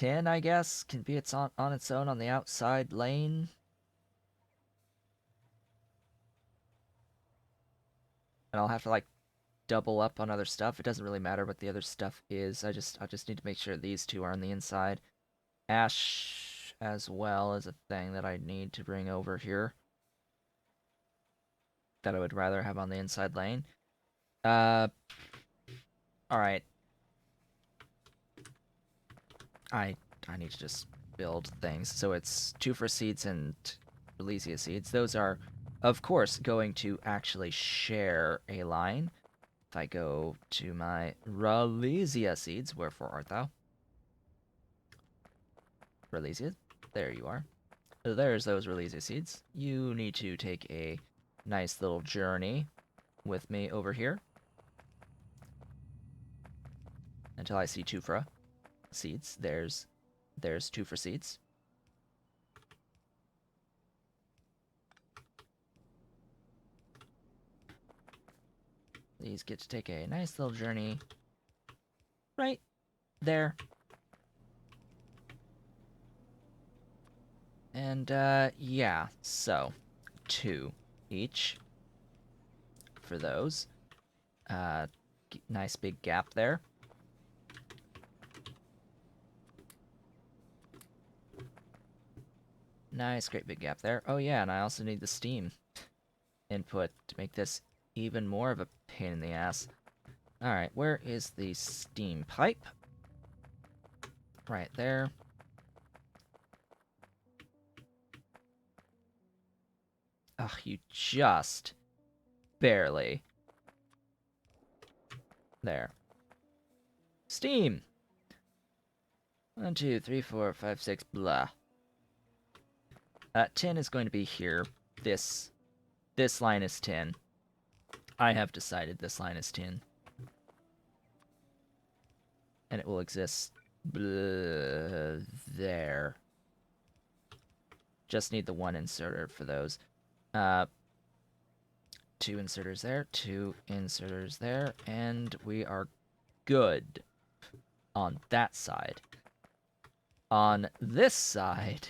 tin, I guess, can be on its own on the outside lane. And I'll have to, like, double up on other stuff. It doesn't really matter what the other stuff is. I just need to make sure these two are on the inside. Ash as well is a thing that I need to bring over here. That I would rather have on the inside lane. Alright. I need to just build things. So it's 2 for seeds and Relesia seeds. Those are, of course, going to actually share a line. If I go to my Relesia seeds, wherefore art thou? Relesia, there you are. There's those Relesia seeds. You need to take a nice little journey with me over here. Until I see 2 for seeds. There's 2 for seeds. These get to take a nice little journey right there. And, yeah, so 2 each for those. Nice big gap there. Nice, great big gap there. Oh yeah, and I also need the steam input to make this even more of a pain in the ass. Alright, where is the steam pipe? Right there. Ugh, you just barely. There. Steam! 1, 2, 3, 4, 5, 6, blah. 10 is going to be here. This line is 10. I have decided this line is 10. And it will exist there. Just need the 1 inserter for those. 2 inserters there, 2 inserters there, and we are good on that side. On this side,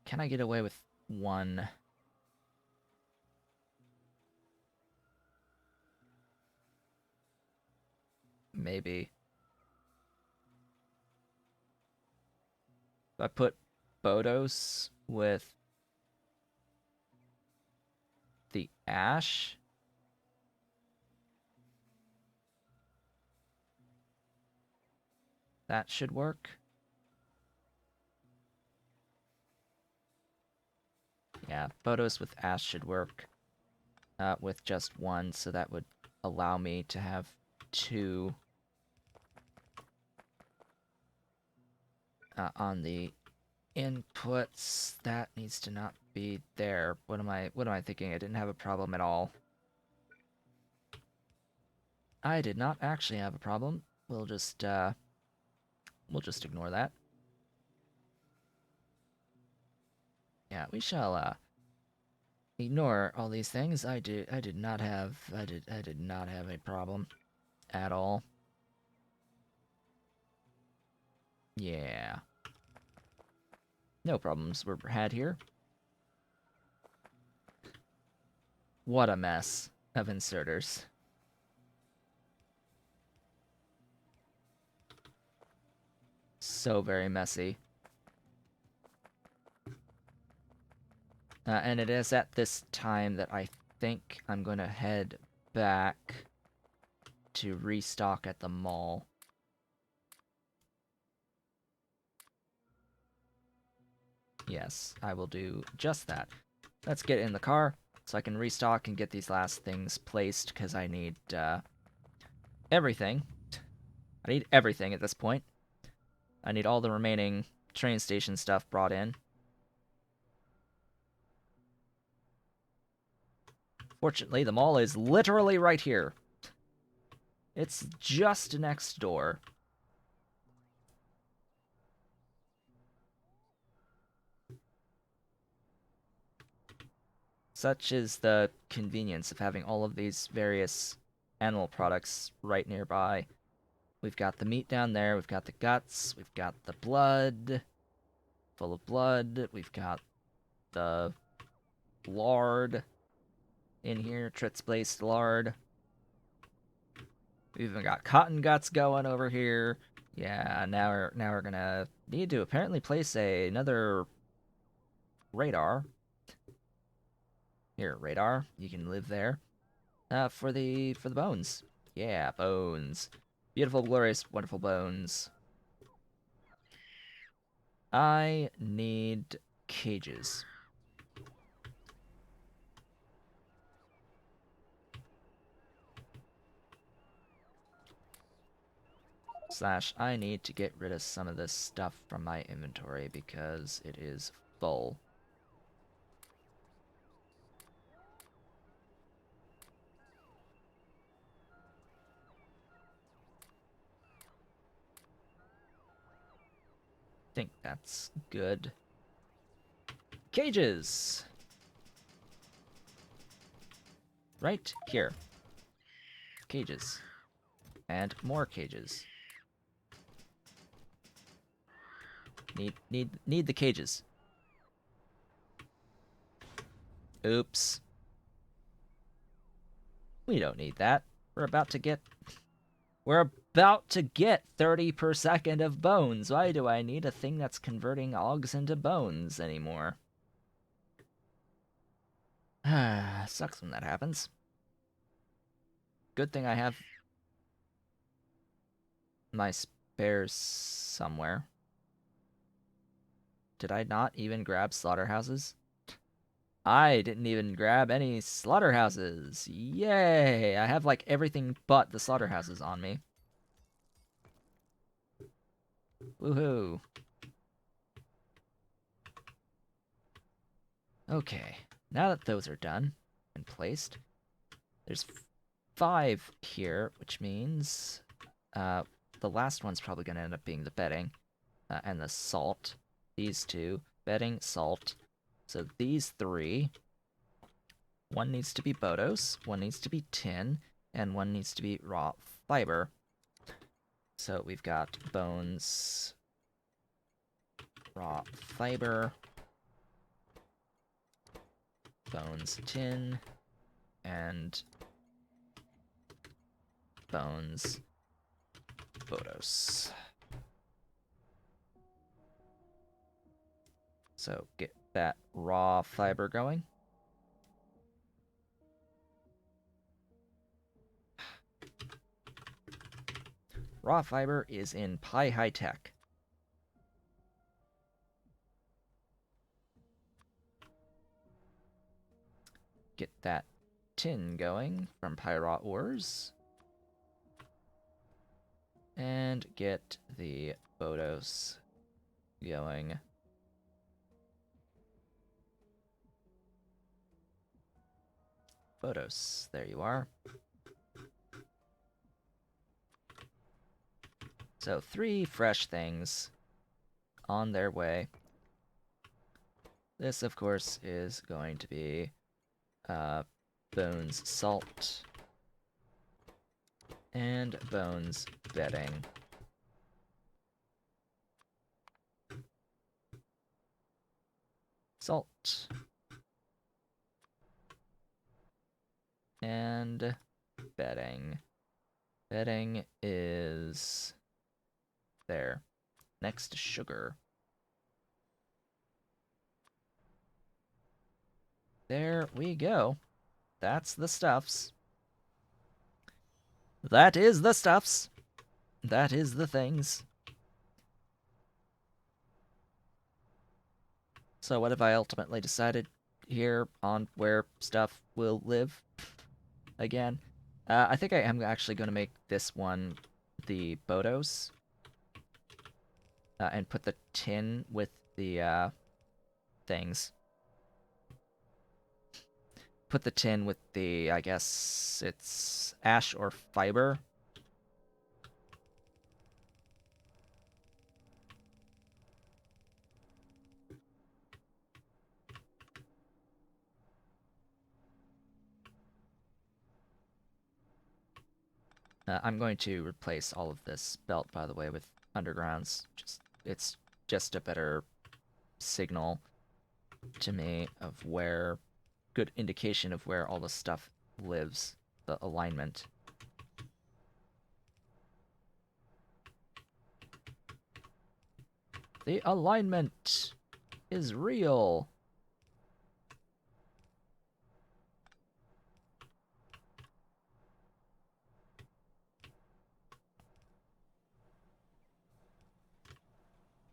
can I get away with 1? Maybe. If I put Bodos with the Ash, that should work. Yeah, Bodos with Ash should work with just 1, so that would allow me to have 2 on the inputs. That needs to not be there. What am I thinking? I didn't have a problem at all. I did not actually have a problem. We'll just ignore that. Yeah, we shall ignore all these things. I did not have a problem at all. Yeah. No problems were had here. What a mess of inserters. So very messy. And it is at this time that I think I'm going to head back to restock at the mall. Yes, I will do just that. Let's get in the car so I can restock and get these last things placed, because I need everything. I need everything at this point. I need all the remaining train station stuff brought in. Fortunately, the mall is literally right here. It's just next door. Such is the convenience of having all of these various animal products right nearby. We've got the meat down there, we've got the guts, we've got the blood, full of blood, we've got the lard in here, Tritz-based lard. We've even got cotton guts going over here. Yeah, now we're gonna need to apparently place another radar. Here, radar, you can live there. For the bones. Yeah, bones. Beautiful, glorious, wonderful bones. I need cages. Slash, I need to get rid of some of this stuff from my inventory because it is full. Think that's good. Cages! Right here. Cages. And more cages. Need the cages. Oops. We don't need that. We're about to get 30 per second of bones. Why do I need a thing that's converting ogs into bones anymore? Sucks when that happens. Good thing I have my spares somewhere. Did I not even grab slaughterhouses? I didn't even grab any slaughterhouses. Yay! I have like everything but the slaughterhouses on me. Woohoo. Okay, now that those are done and placed, there's 5 here, which means the last one's probably going to end up being the bedding and the salt. These two, bedding, salt. So these 3, one needs to be Bodos, one needs to be tin, and one needs to be raw fiber. So we've got bones, raw fiber, bones, tin, and bones, Bodos. So get that raw fiber going. Raw fiber is in Pi High Tech. Get that tin going from Pyraw ores. And get the Bodos going. Bodos, there you are. So 3 fresh things on their way. This, of course, is going to be bones salt and bones bedding. Salt and bedding. Bedding is there, next to sugar. There we go. That's the stuffs. That is the stuffs. That is the things. So what have I ultimately decided here on where stuff will live? Again, I think I am actually going to make this one the Bodos. And put the tin with the things. Put the tin with the, I guess it's ash or fiber. I'm going to replace all of this belt, by the way, with undergrounds. It's just a better signal to me of where, good indication of where all the stuff lives, the alignment. The alignment is real.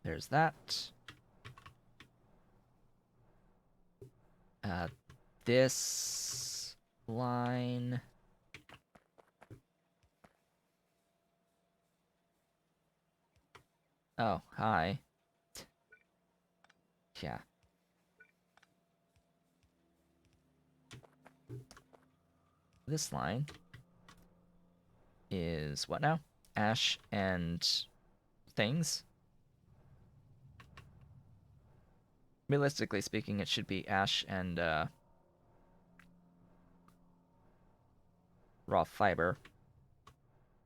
There's that. This line. Oh, hi. Yeah. This line is what now? Ash and things. Realistically speaking, it should be ash and raw fiber,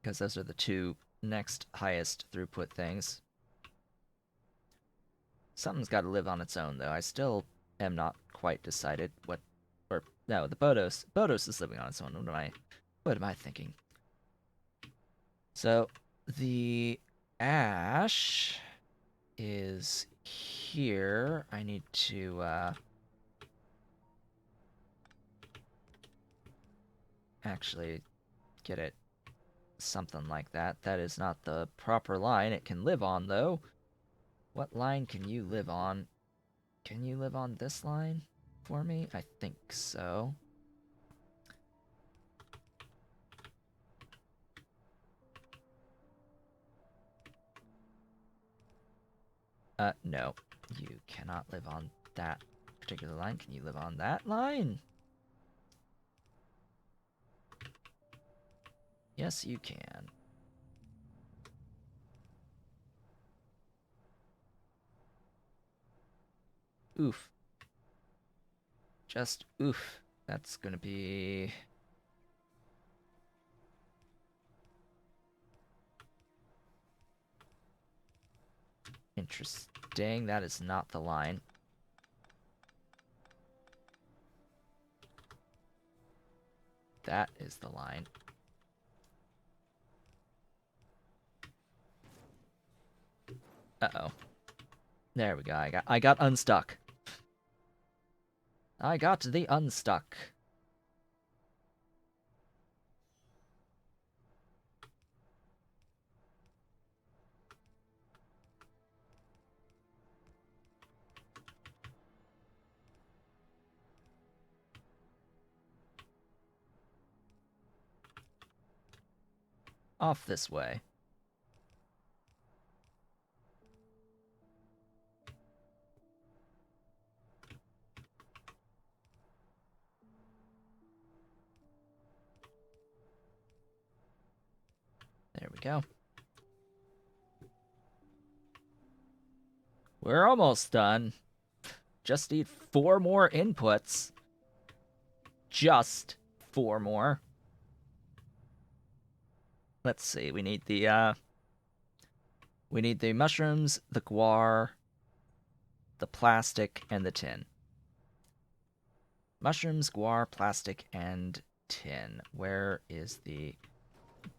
because those are the two next highest throughput things. Something's got to live on its own, though. I still am not quite decided what. Or no, the Bodos. Bodos is living on its own. What am I thinking? So the ash is here. I need to actually get it something like that. That is not the proper line it can live on, though. What line can you live on? Can you live on this line for me? I think so. No. You cannot live on that particular line. Can you live on that line? Yes, you can. Oof. Just oof. That's gonna be... interesting. That is not the line. That is the line. Uh-oh. There we go. I got unstuck. I got the unstuck. Off this way. There we go. We're almost done. Just need 4 more inputs. Just 4 more. Let's see. We need the mushrooms, the guar, the plastic, and the tin. Mushrooms, guar, plastic, and tin. Where is the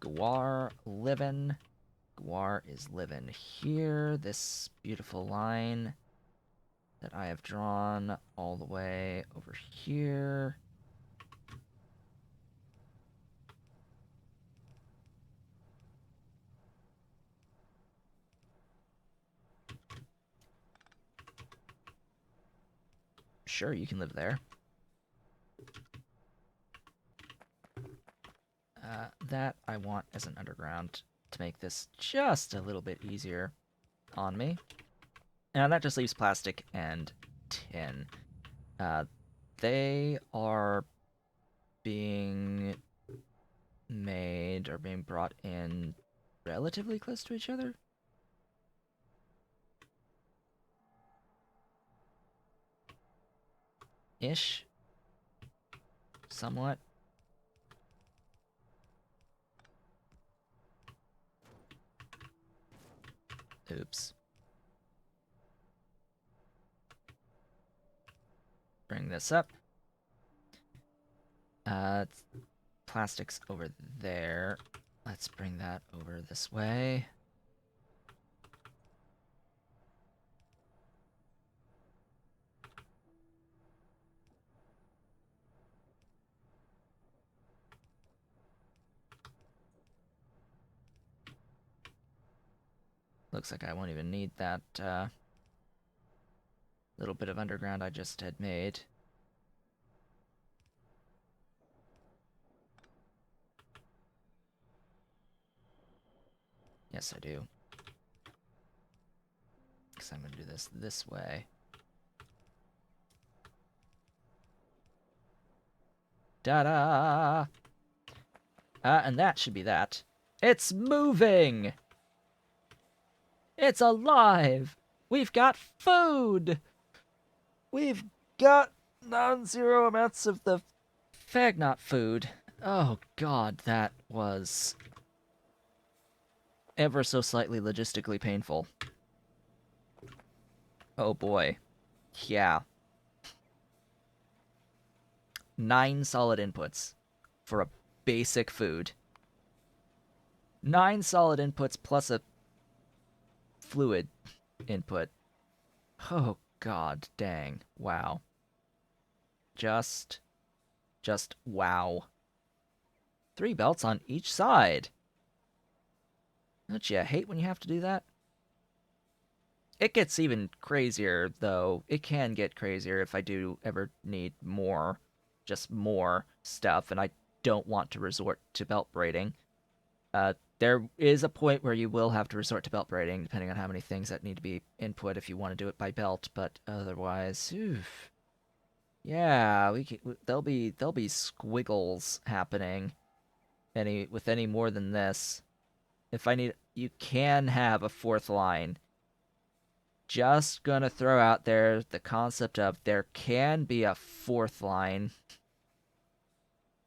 guar living? Guar is living here. This beautiful line that I have drawn all the way over here. Sure, you can live there. That I want as an underground to make this just a little bit easier on me. And that just leaves plastic and tin. They are being made or being brought in relatively close to each other. Ish. Somewhat. Oops. Bring this up. Plastic's over there. Let's bring that over this way. Looks like I won't even need that little bit of underground I just had made. Yes, I do. Because I'm going to do this way. Ta-da! And that should be that. It's moving! It's alive! We've got food! We've got non-zero amounts of the Phagnot food. Oh god, that was ever so slightly logistically painful. Oh boy. Yeah. 9 solid inputs for a basic food. 9 solid inputs plus a fluid input. Oh god dang. Wow. Just wow. 3 belts on each side. Don't you hate when you have to do that? It gets even crazier, though. It can get crazier if I do ever need more, just more stuff, and I don't want to resort to belt braiding. There is a point where you will have to resort to belt braiding, depending on how many things that need to be input if you want to do it by belt, but otherwise, oof. Yeah, there'll be squiggles happening with any more than this. If I need, you can have a 4th line. Just gonna throw out there the concept of there can be a 4th line.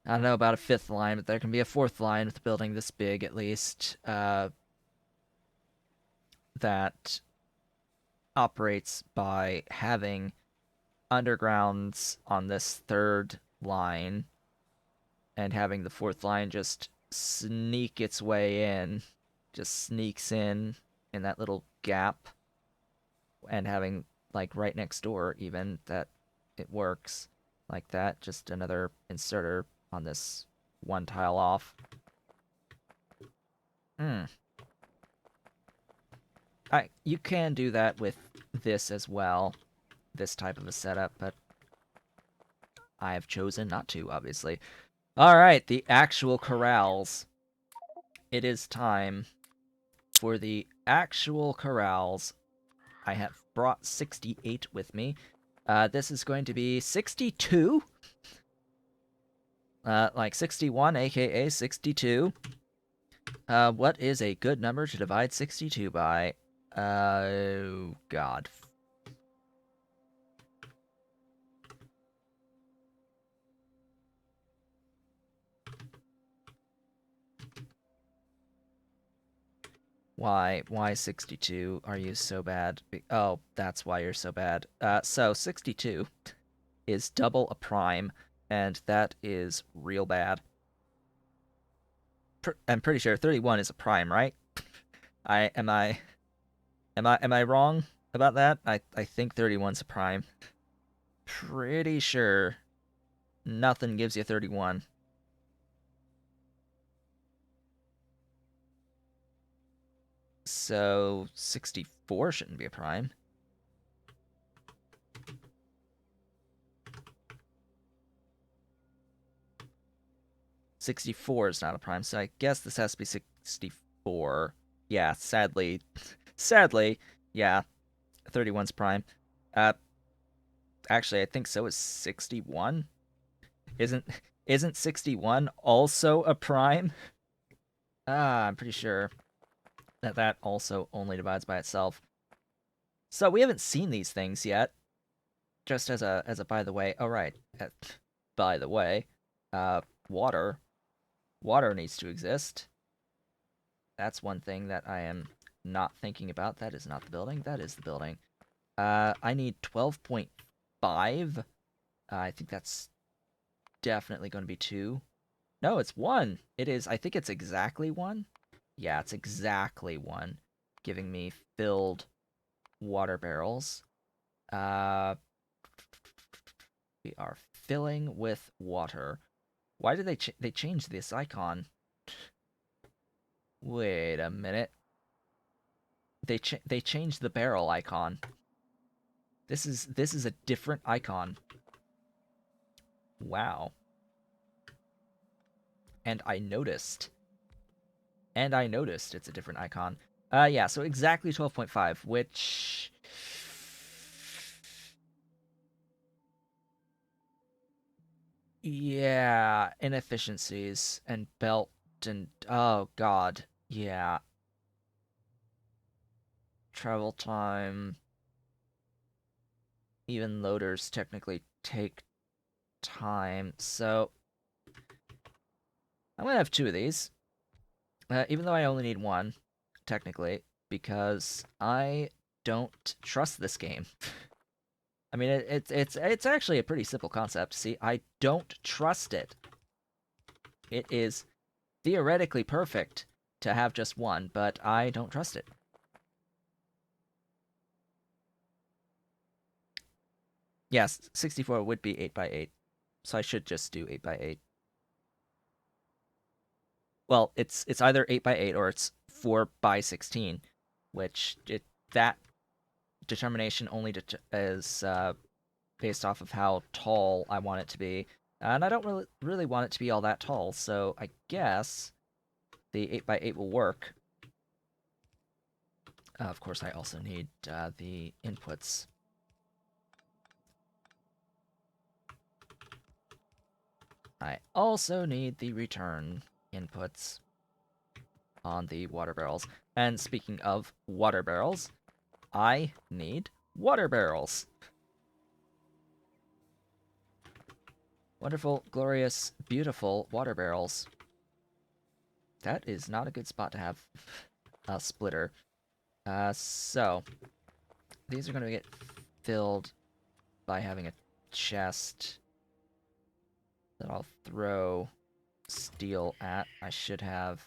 I don't know about a 5th line, but there can be a 4th line with a building this big at least, that operates by having undergrounds on this 3rd line and having the 4th line just sneak its way in, just sneaks in that little gap, and having like right next door even that it works like that. Just another inserter on this one tile off. You can do that with this as well, this type of a setup, but I have chosen not to, obviously. Alright, the actual corrals. It is time for the actual corrals. I have brought 68 with me. This is going to be 62. Like 61, aka 62. What is a good number to divide 62 by? Oh, God. Why 62? Are you so bad? Oh, that's why you're so bad. So 62 is double a prime, and that is real bad. I'm pretty sure 31 is a prime, right? Am I wrong about that? I think 31's a prime. Pretty sure nothing gives you 31. So 64 shouldn't be a prime. '64 is not a prime, so I guess this has to be 64. Yeah, sadly, yeah, 31's prime. Actually, I think so is 61. Isn't 61 also a prime? I'm pretty sure that also only divides by itself. So we haven't seen these things yet. Just as a by the way. Oh right. By the way, water. Water needs to exist. That's one thing that I am not thinking about. That is not the building. That is the building. I need 12.5. I think that's definitely going to be 2. No, it's 1. It is. I think it's exactly 1. Yeah, it's exactly 1, giving me filled water barrels. We are filling with water. Why did they change this icon? Wait a minute. They changed the barrel icon. This is a different icon. Wow. And I noticed. And I noticed it's a different icon. Yeah, so exactly 12.5, which... Yeah, inefficiencies and belt and... Oh, God. Yeah. Travel time. Even loaders technically take time, so... I'm gonna have 2 of these. Even though I only need 1, technically, because I don't trust this game. I mean, it's actually a pretty simple concept. See, I don't trust it. It is theoretically perfect to have just 1, but I don't trust it. Yes, 64 would be 8x8, so I should just do 8x8. Well, it's either 8x8 or it's 4x16, which that determination only is based off of how tall I want it to be. And I don't really want it to be all that tall, so I guess the 8x8 will work. Of course, I also need the inputs. I also need the return inputs on the water barrels. And speaking of water barrels, I need water barrels. Wonderful, glorious, beautiful water barrels. That is not a good spot to have a splitter. So these are going to get filled by having a chest that I'll throw steel at. I should have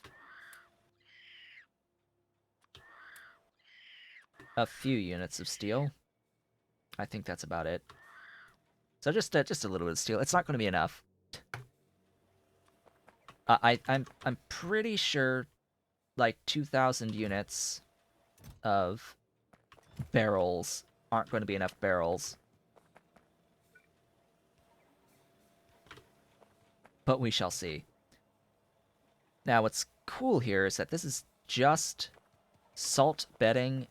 a few units of steel. I think that's about it. So just a little bit of steel. It's not going to be enough. I'm pretty sure like 2,000 units of barrels aren't going to be enough barrels. But we shall see. Now, what's cool here is that this is just salt bedding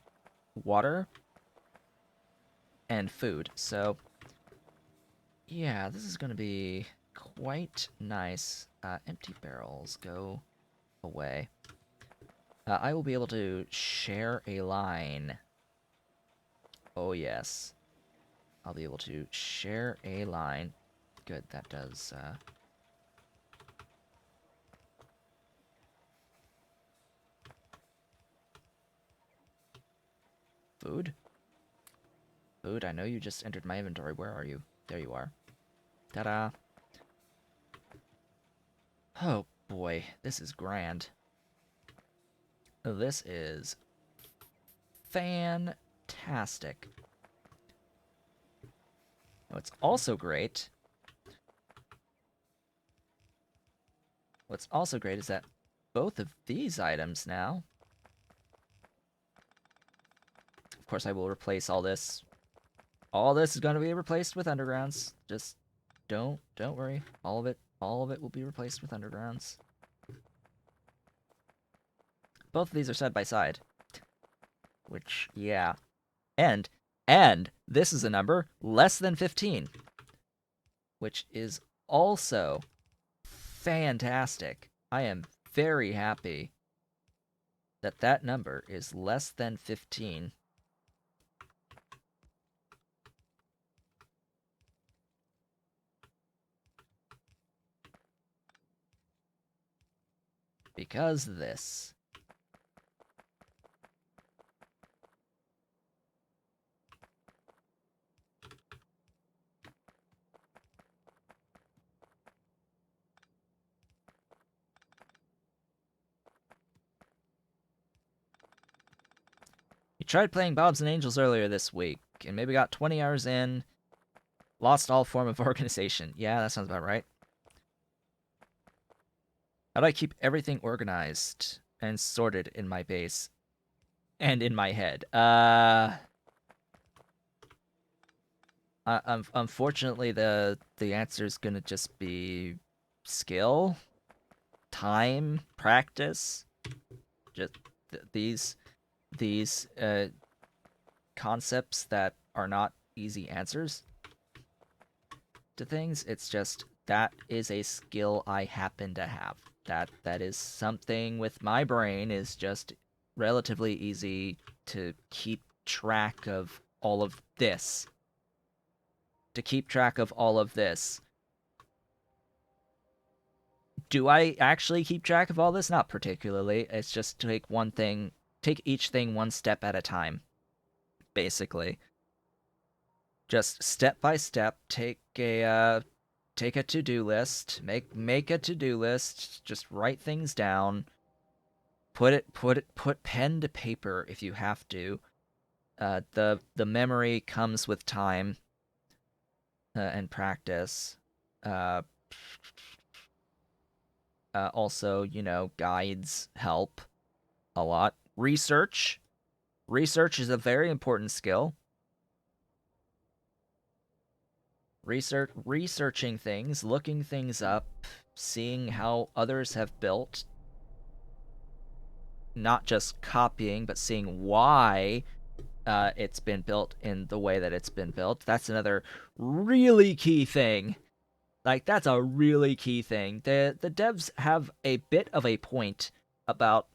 water and food. So, yeah, this is going to be quite nice. Empty barrels go away. I will be able to share a line. Oh, yes. I'll be able to share a line. Good, that does... Food? Food, I know you just entered my inventory. Where are you? There you are. Ta-da! Oh, boy. This is grand. This is fantastic. What's also great... What's also great is that both of these items now... Of course, I will replace all this. All this is going to be replaced with undergrounds. Just don't worry. All of it will be replaced with undergrounds. Both of these are side by side. Which, yeah. And this is a number less than 15. Which is also fantastic. I am very happy that that number is less than 15. Because this. We tried playing Bobs and Angels earlier this week, and maybe got 20 hours in. Lost all form of organization. Yeah, that sounds about right. How do I keep everything organized and sorted in my base and in my head? Unfortunately, the answer is gonna just be skill, time, practice. Just these concepts that are not easy answers to things. It's just that is a skill I happen to have. That is something with my brain is just relatively easy to keep track of all of this. To keep track of all of this. Do I actually keep track of all this? Not particularly. It's just take each thing one step at a time, basically. Just step by step, take a to-do list, make a to-do list, just write things down, put pen to paper if you have to. The memory comes with time and practice. Uh, Also, guides help a lot. Research is a very important skill. Researching things, looking things up, seeing how others have built, not just copying, but seeing why it's been built in the way that it's been built. That's another really key thing. Like, that's a really key thing. The devs have a bit of a point about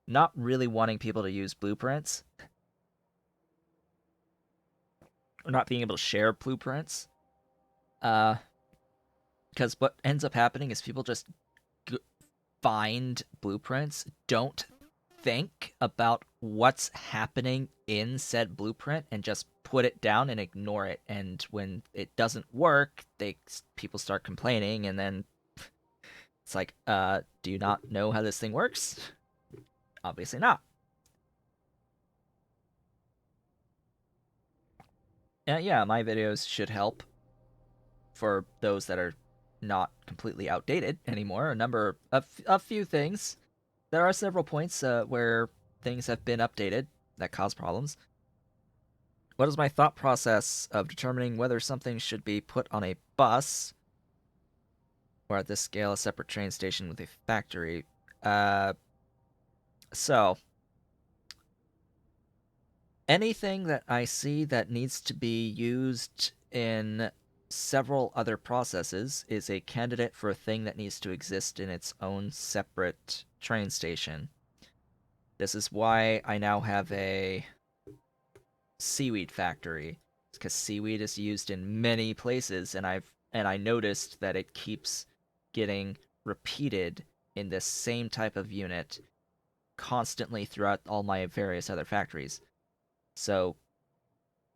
not really wanting people to use blueprints, or not being able to share blueprints. Because what ends up happening is people just find blueprints, don't think about what's happening in said blueprint, and just put it down and ignore it. And when it doesn't work, people start complaining, and then it's like, do you not know how this thing works? Obviously not. Yeah, my videos should help for those that are not completely outdated anymore. A few things. There are several points where things have been updated that cause problems. What is my thought process of determining whether something should be put on a bus or at this scale a separate train station with a factory? So anything that I see that needs to be used in several other processes is a candidate for a thing that needs to exist in its own separate train station. This is why I now have a seaweed factory, because seaweed is used in many places, and I noticed that it keeps getting repeated in this same type of unit constantly throughout all my various other factories. So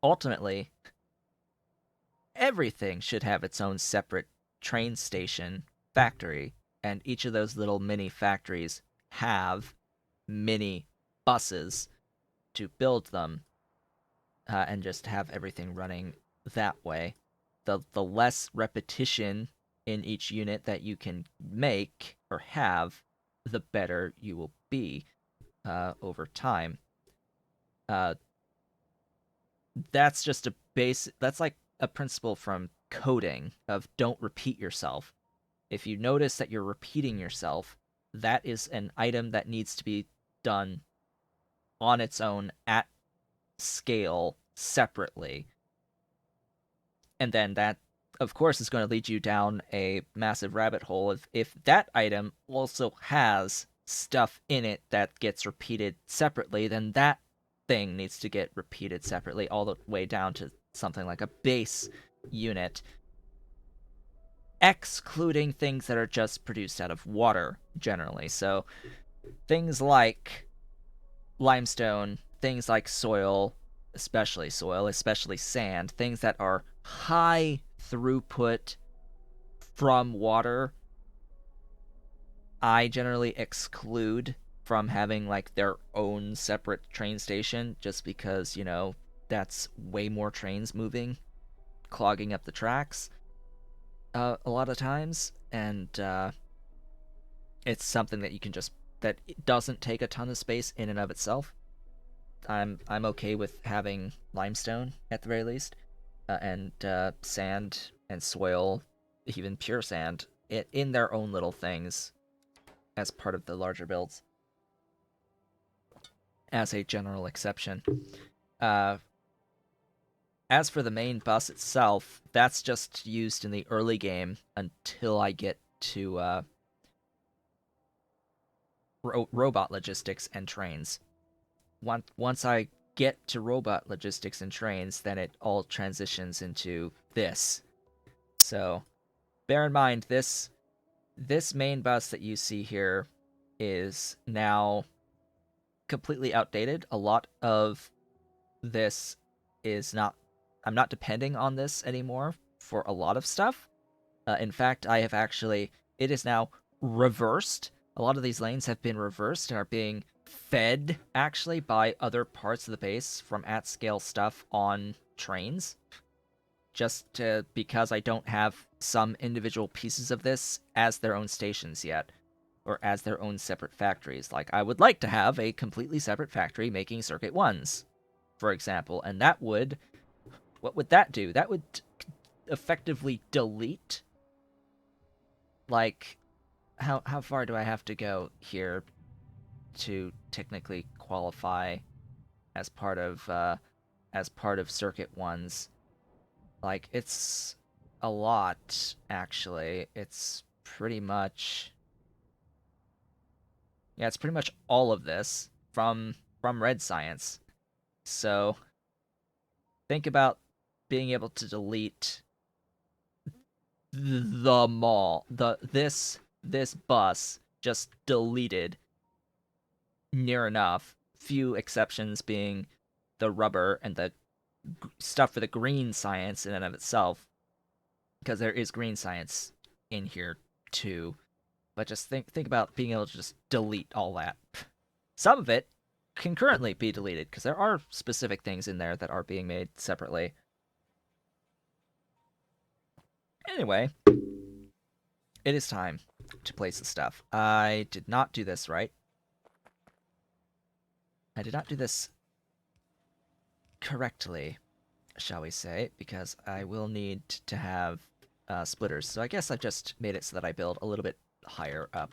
ultimately, everything should have its own separate train station factory, and each of those little mini factories have mini buses to build them, and just have everything running that way. The less repetition in each unit that you can make or have, the better you will be over time. Uh, that's just a base. That's like a principle from coding of don't repeat yourself. If you notice that you're repeating yourself, that is an item that needs to be done on its own at scale separately. And then that, of course, is going to lead you down a massive rabbit hole. If that item also has stuff in it that gets repeated separately, then that thing needs to get repeated separately all the way down to something like a base unit, excluding things that are just produced out of water generally. So things like limestone, things like soil, especially sand, things that are high throughput from water, I generally exclude from having like their own separate train station just because, that's way more trains moving, clogging up the tracks a lot of times, and it's something that you can just that it doesn't take a ton of space in and of itself. I'm okay with having limestone at the very least, and sand and soil, even pure sand, in their own little things as part of the larger builds. As a general exception. Uh, as for the main bus itself, that's just used in the early game until I get to robot logistics and trains. Once I get to robot logistics and trains, then it all transitions into this. So bear in mind this main bus that you see here is now completely outdated. A lot of this is not. I'm not depending on this anymore for a lot of stuff. In fact, I have actually. It is now reversed. A lot of these lanes have been reversed and are being fed actually by other parts of the base from at scale stuff on trains. Just because I don't have some individual pieces of this as their own stations yet, or as their own separate factories. Like, I would like to have a completely separate factory making Circuit 1s, for example, and that would. What would that do? That would effectively delete. Like, how far do I have to go here to technically qualify as part of Circuit 1s? Like, it's a lot, actually. It's pretty much. Yeah, it's pretty much all of this from Red Science. So think about being able to delete the mall, this bus just deleted near enough. Few exceptions being the rubber and the stuff for the green science in and of itself, because there is green science in here too. But just think about being able to just delete all that. Some of it can currently be deleted because there are specific things in there that are being made separately. Anyway, it is time to place the stuff. I did not do this right. I did not do this correctly, shall we say, because I will need to have splitters. So I guess I've just made it so that I build a little bit higher up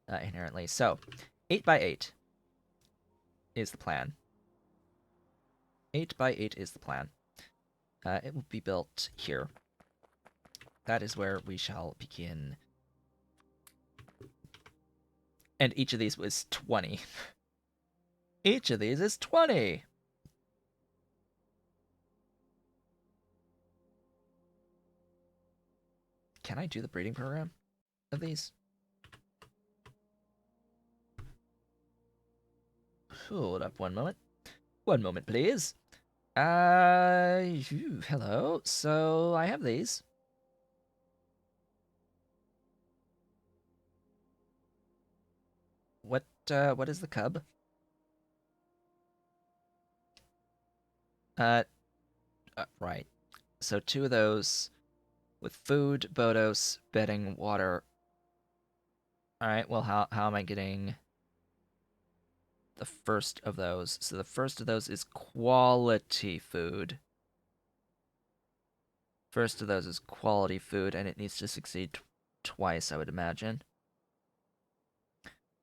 inherently. So 8 by 8 is the plan. 8 by 8 is the plan. It will be built here. That is where we shall begin. And each of these was 20. Each of these is 20! Can I do the breeding program of these? Hold up one moment. One moment, please. Hello. So I have these. What is the cub? Right. So 2 of those with food, Bodos, bedding, water. Alright, well, how am I getting the first of those? So the first of those is quality food. First of those is quality food, and it needs to succeed twice, I would imagine.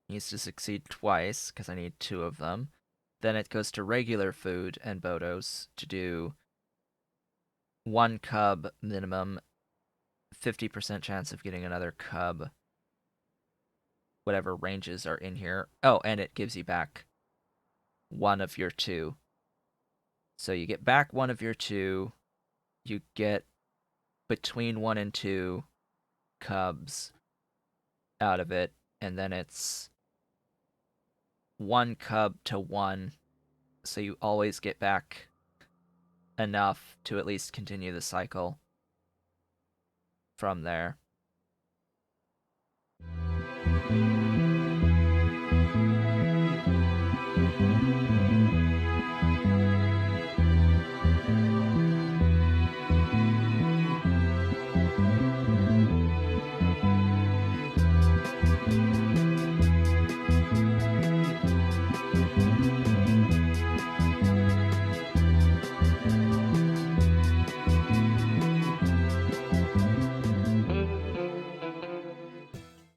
Needs to succeed twice, because I need 2 of them. Then it goes to regular food and Bodos to do 1 cub minimum, 50% chance of getting another cub, whatever ranges are in here. Oh, and it gives you back 1 of your 2. So you get back 1 of your 2, you get between 1 and 2 cubs out of it, and then it's 1 cub to 1, so you always get back enough to at least continue the cycle from there.